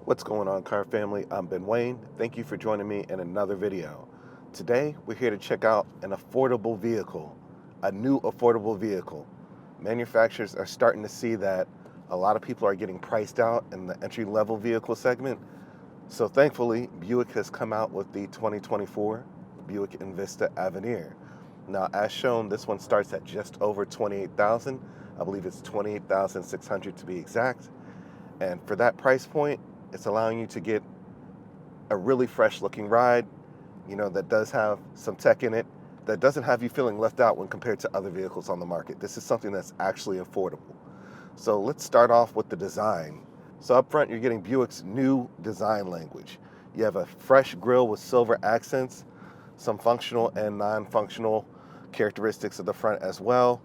What's going on, car family? I'm Ben Wayne. Thank you for joining me in another video. Today, we're here to check out an affordable vehicle, a new affordable vehicle. Manufacturers are starting to see that a lot of people are getting priced out in the entry-level vehicle segment. So thankfully, Buick has come out with the 2024 Buick Envista Avenir. Now, as shown, this one starts at just over $28,000. I believe it's $28,600 to be exact. And for that price point, it's allowing you to get a really fresh looking ride, that does have some tech in it, that doesn't have you feeling left out when compared to other vehicles on the market. This is something that's actually affordable. So let's start off with the design. So up front, you're getting Buick's new design language. You have a fresh grille with silver accents, some functional and non-functional characteristics of the front as well.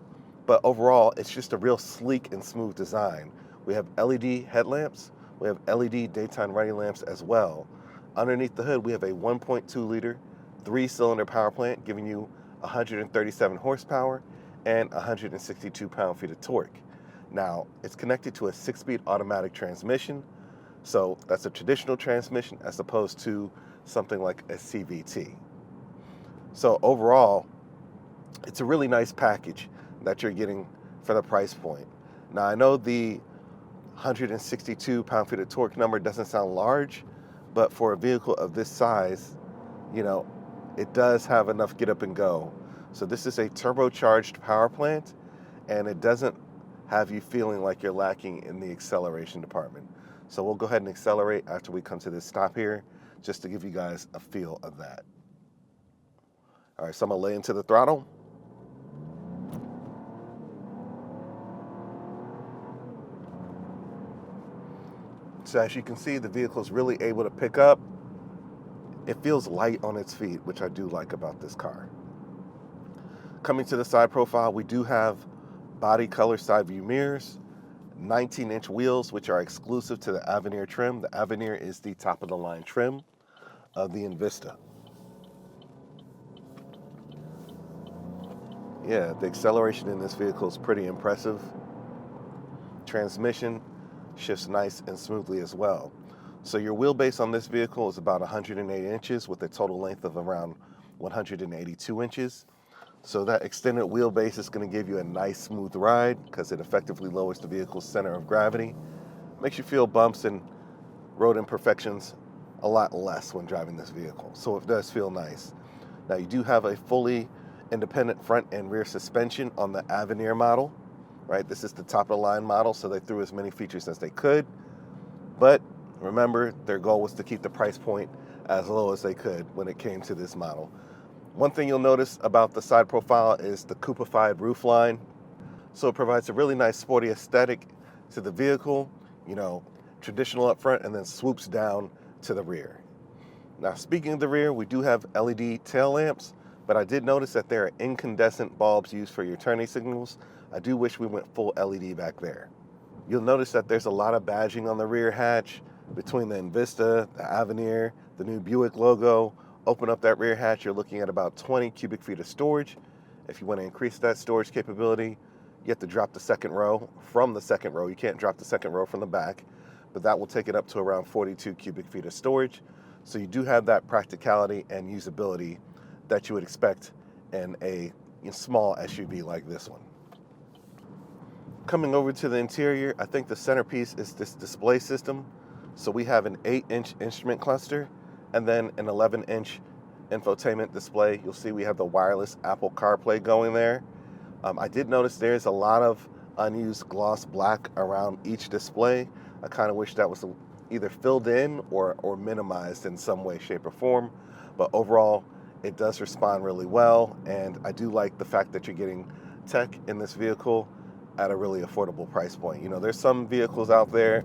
But overall, it's just a real sleek and smooth design. We have LED headlamps. We have LED daytime running lamps as well. Underneath the hood, we have a 1.2 liter, 3-cylinder power plant giving you 137 horsepower and 162 pound-feet of torque. Now, it's connected to a 6-speed automatic transmission, so that's a traditional transmission as opposed to something like a CVT. So overall, it's a really nice package that you're getting for the price point. Now, I know the 162 pound-feet of torque number doesn't sound large, but for a vehicle of this size, it does have enough get up and go. So this is a turbocharged power plant, and it doesn't have you feeling like you're lacking in the acceleration department. So we'll go ahead and accelerate after we come to this stop here, just to give you guys a feel of that. All right, so I'm gonna lay into the throttle. So as you can see, the vehicle is really able to pick up. It feels light on its feet, which I do like about this car. Coming to the side profile, we do have body color side view mirrors, 19-inch wheels, which are exclusive to the Avenir trim. The Avenir is the top of the line trim of the Envista. Yeah, the acceleration in this vehicle is pretty impressive. Transmission shifts nice and smoothly as well. So your wheelbase on this vehicle is about 108 inches with a total length of around 182 inches. So that extended wheelbase is going to give you a nice smooth ride because it effectively lowers the vehicle's center of gravity. Makes you feel bumps and road imperfections a lot less when driving this vehicle. So it does feel nice. Now you do have a fully independent front and rear suspension on the Avenir model. Right, this is the top of the line model, so they threw as many features as they could. But remember, their goal was to keep the price point as low as they could when it came to this model. One thing you'll notice about the side profile is the coupified roof line. So it provides a really nice sporty aesthetic to the vehicle, traditional up front, and then swoops down to the rear. Now, speaking of the rear, we do have LED tail lamps, but I did notice that there are incandescent bulbs used for your turning signals. I do wish we went full LED back there. You'll notice that there's a lot of badging on the rear hatch between the Envista, the Avenir, the new Buick logo. Open up that rear hatch, you're looking at about 20 cubic feet of storage. If you want to increase that storage capability, you have to drop the second row from the second row. You can't drop the second row from the back, but that will take it up to around 42 cubic feet of storage. So you do have that practicality and usability that you would expect in a small SUV like this one. Coming over to the interior, I think the centerpiece is this display system. So we have an 8-inch instrument cluster and then an 11-inch infotainment display. You'll see we have the wireless Apple CarPlay going there. I did notice there's a lot of unused gloss black around each display. I kind of wish that was either filled in or minimized in some way, shape, or form. But overall, it does respond really well. And I do like the fact that you're getting tech in this vehicle at a really affordable price point. There's some vehicles out there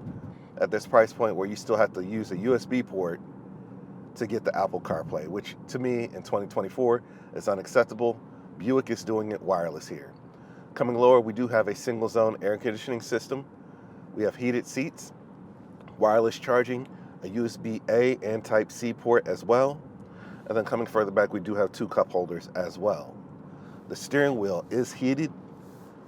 at this price point where you still have to use a USB port to get the Apple CarPlay, which to me in 2024 is unacceptable. Buick is doing it wireless here. Coming lower, we do have a single zone air conditioning system. We have heated seats, wireless charging, a USB-A and Type-C port as well. And then coming further back, we do have 2 cup holders as well. The steering wheel is heated,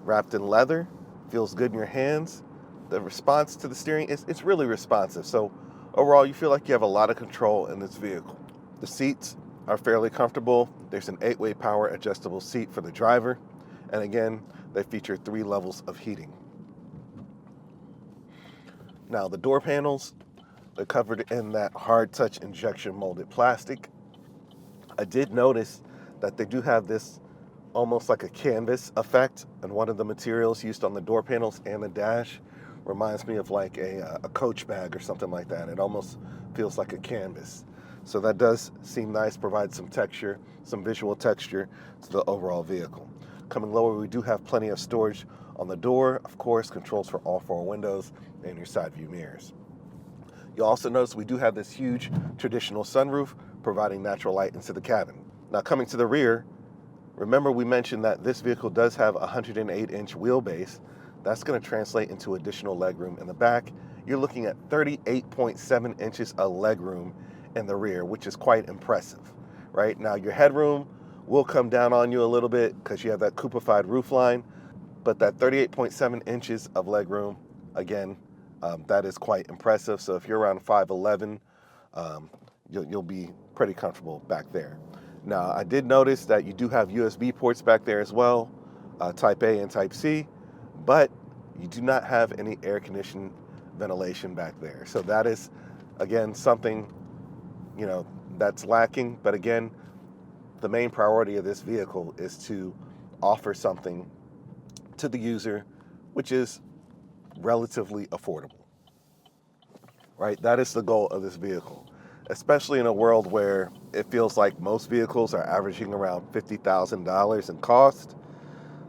wrapped in leather, feels good in your hands. The response to the steering it's really responsive. So Overall, you feel like you have a lot of control in this vehicle. The seats are fairly comfortable. There's an 8-way power adjustable seat for the driver. And again, they feature 3 levels of heating. Now, the door panels, they're covered in that hard touch injection molded plastic. I did notice that they do have this almost like a canvas effect, and one of the materials used on the door panels and the dash reminds me of like a coach bag or something like that. It almost feels like a canvas. So that does seem nice, provides some texture, some visual texture to the overall vehicle. Coming lower, we do have plenty of storage on the door, of course, controls for all 4 windows and your side view mirrors. You'll also notice we do have this huge traditional sunroof providing natural light into the cabin. Now, coming to the rear, remember we mentioned that this vehicle does have a 108-inch wheelbase. That's going to translate into additional legroom in the back. You're looking at 38.7 inches of legroom in the rear, which is quite impressive, right? Now, your headroom will come down on you a little bit because you have that coupe-ified roofline, but that 38.7 inches of legroom, again, that is quite impressive. So if you're around 5'11", you'll be pretty comfortable back there. Now, I did notice that you do have USB ports back there as well, Type A and Type C, but you do not have any air conditioned ventilation back there. So that is, again, something, that's lacking. But again, the main priority of this vehicle is to offer something to the user which is relatively affordable, right? That is the goal of this vehicle, especially in a world where it feels like most vehicles are averaging around $50,000 in cost.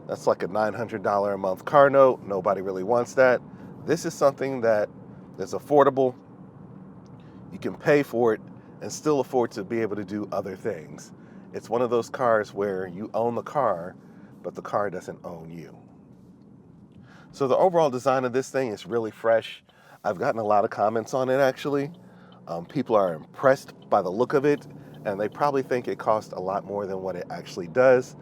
That's like a $900 a month car note. Nobody really wants that. This is something that is affordable. You can pay for it and still afford to be able to do other things. It's one of those cars where you own the car, but the car doesn't own you. So the overall design of this thing is really fresh. I've gotten a lot of comments on it, actually. People are impressed by the look of it, and they probably think it costs a lot more than what it actually does,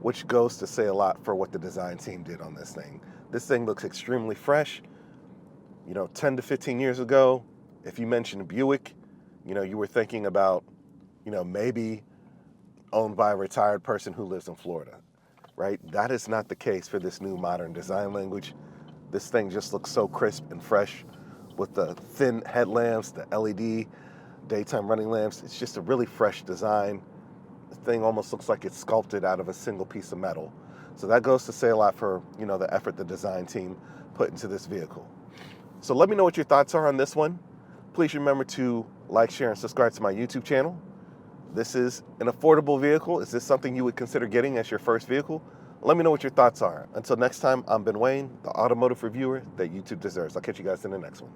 which goes to say a lot for what the design team did on this thing. This thing looks extremely fresh. 10 to 15 years ago, if you mentioned Buick, you were thinking about, maybe owned by a retired person who lives in Florida, right? That is not the case for this new modern design language. This thing just looks so crisp and fresh with the thin headlamps, the LED daytime running lamps. It's just a really fresh design. The thing almost looks like it's sculpted out of a single piece of metal. So that goes to say a lot for, the effort the design team put into this vehicle. So let me know what your thoughts are on this one. Please remember to like, share, and subscribe to my YouTube channel. This is an affordable vehicle. Is this something you would consider getting as your first vehicle? Let me know what your thoughts are. Until next time, I'm Ben Wayne, the automotive reviewer that YouTube deserves. I'll catch you guys in the next one.